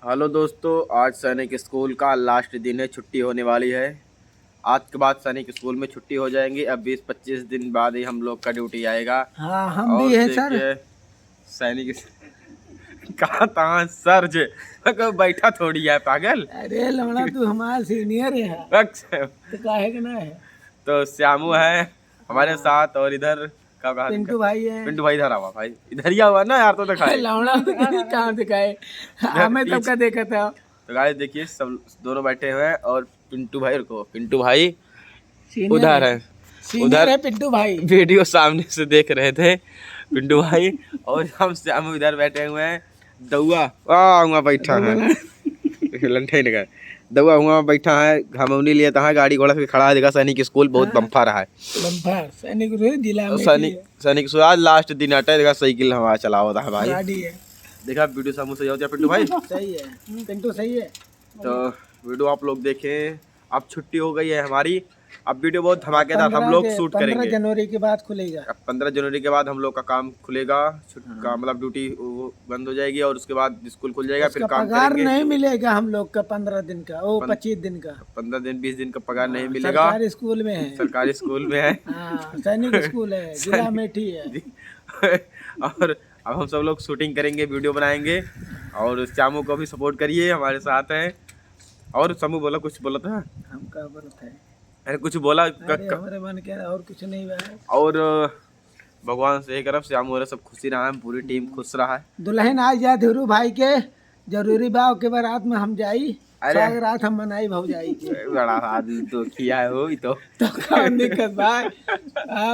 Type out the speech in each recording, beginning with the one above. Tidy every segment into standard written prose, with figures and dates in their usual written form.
Hello दोस्तों, आज सैनिक स्कूल का लास्ट दिन है। छुट्टी होने वाली है। आज के बाद सैनिक स्कूल में छुट्टी हो जाएंगी। अब 20-25 दिन बाद ही हम लोग का ड्यूटी आएगा। हाँ, हम और भी है सर। सैनिक कहाँ तहाँ सर जे बैठा थोड़ी है पागल। अरे लौड़ा तू हमारा सीनियर है तो काहे के ना है। तो श्यामू है हमारे साथ, और इधर का पिंटू भाई है। पिंटू भाई इधर आवा भाई, इधर ही हुआ ना यार, तो दिखाए लौड़ा कहाँ दिखाए, हमें तब का देखा था। तो गाइस देखिए, सब दोनों बैठे हुए हैं और पिंटू भाई पिंटू भाई सीनियर उधर है, सीनियर है पिंटू भाई। वीडियो सामने से देख रहे थे पिंटू भाई, और हम इधर बैठे हुए हैं। दउआ वहाँ बैठा है, लंठे लगा दउआ वहाँ बैठा है। घमौनी लिए है, गाड़ी घोड़ा से खड़ा है। देखा सैनिक स्कूल बहुत बम्फा रहा है। बम्फर सैनिक जिला में सैनिक आज लास्ट दिन हटा। देखा साइकिल हमारा चला होता है भाई। देखा वीडियो सामने सही होता है पिंटू भाई। सही है पिंटू, सही है। तो वीडियो आप लोग देखें। अब छुट्टी हो गई है हमारी। अब वीडियो बहुत धमाकेदार हम लोग शूट करेंगे। 15 जनवरी के बाद खुलेगा। अब 15 जनवरी के बाद हम लोग का काम खुलेगा। का मतलब ड्यूटी बंद हो जाएगी और उसके बाद स्कूल खुल जाएगा। फिर काम पगार करेंगे। नहीं मिलेगा हम लोग का 15 दिन का, वो 25 दिन का। 15 दिन 20 दिन का पगार नहीं मिलेगा। सरकारी स्कूल में है। सरकारी स्कूल में है। सैनिक स्कूल है, जिला मेठी है। और अब हम सब लोग शूटिंग करेंगे, वीडियो बनाएंगे। और श्यामू को भी सपोर्ट करिए, हमारे साथ हैं। और समूह बोला, कुछ बोला था हम का बोलत है। अरे कुछ बोला हमारे मन के और कुछ नहीं हुआ है। और भगवान से एक तरफ श्यामू और सब खुशी रहा है, पूरी टीम खुश रहा है। दुल्हन आज जा धीरू भाई के जरूरी बाव के बारात में हम जाई। अरे रात हम मनाई भौजाई के बड़ा आदमी तो किया है वो तो दिक्कत भाई।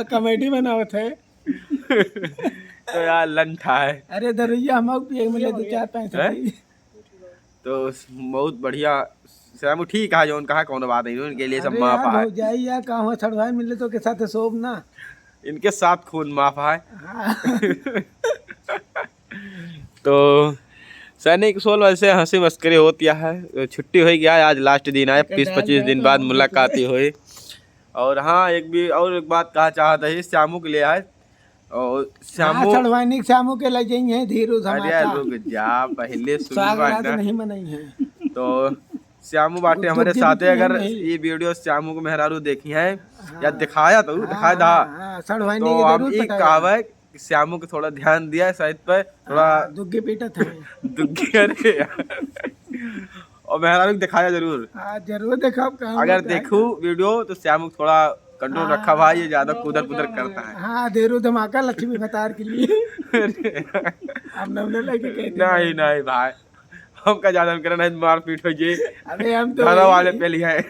कमेटी बनावत है तो यार लंठा है। अरे दरुइया हम पिए मिले 2-4-5 तो बहुत बढ़िया। श्यामू ठीक है, जो उनका है कौन बात नहीं, उनके लिए सब माफ है। भौजाई या कहाँ छड़वाए मिले तो के साथ सोब ना, इनके साथ खून माफ है। तो सैनिक स्कूल वैसे हंसी मस्करी होती है। छुट्टी हो गया है, आज लास्ट दिन है। 20-25 दिन बाद मुलाकात हुई। और हाँ, एक बात कहा चाहता है श्यामू के लिए आज। और श्यामू के ले जाइए धीरू धमाका। रुक जा, पहले नहीं मनाई है। तो श्यामू बाटे हमारे साथ है। अगर ये वीडियो श्यामू को मेहरारू देखी है या दिखाया तो दिखाया था, तो हम एक कहावत श्यामू को थोड़ा ध्यान दिया शायद पे, थोड़ा दुग्गी पीटा था दुग्गी। अरे और मेहरारू दिखाया जरूर। जरूर देखा। अगर देखूं वीडियो तो श्यामू थोड़ा कंट्रोल रखा भाई, ये ज्यादा कुदर कुदर करता है। हाँ, धीरू धमाका लक्ष्मी भतार के लिए। नहीं नहीं भाई, हम का ज्यादा करना है, मारपीट हो जी। अरे हम तो घर वाले पे लिया है।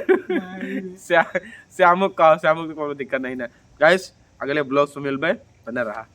श्यामू को कोई दिक्कत नहीं ना। गाइस, अगले ब्लॉग में मिलबे, बना रहा।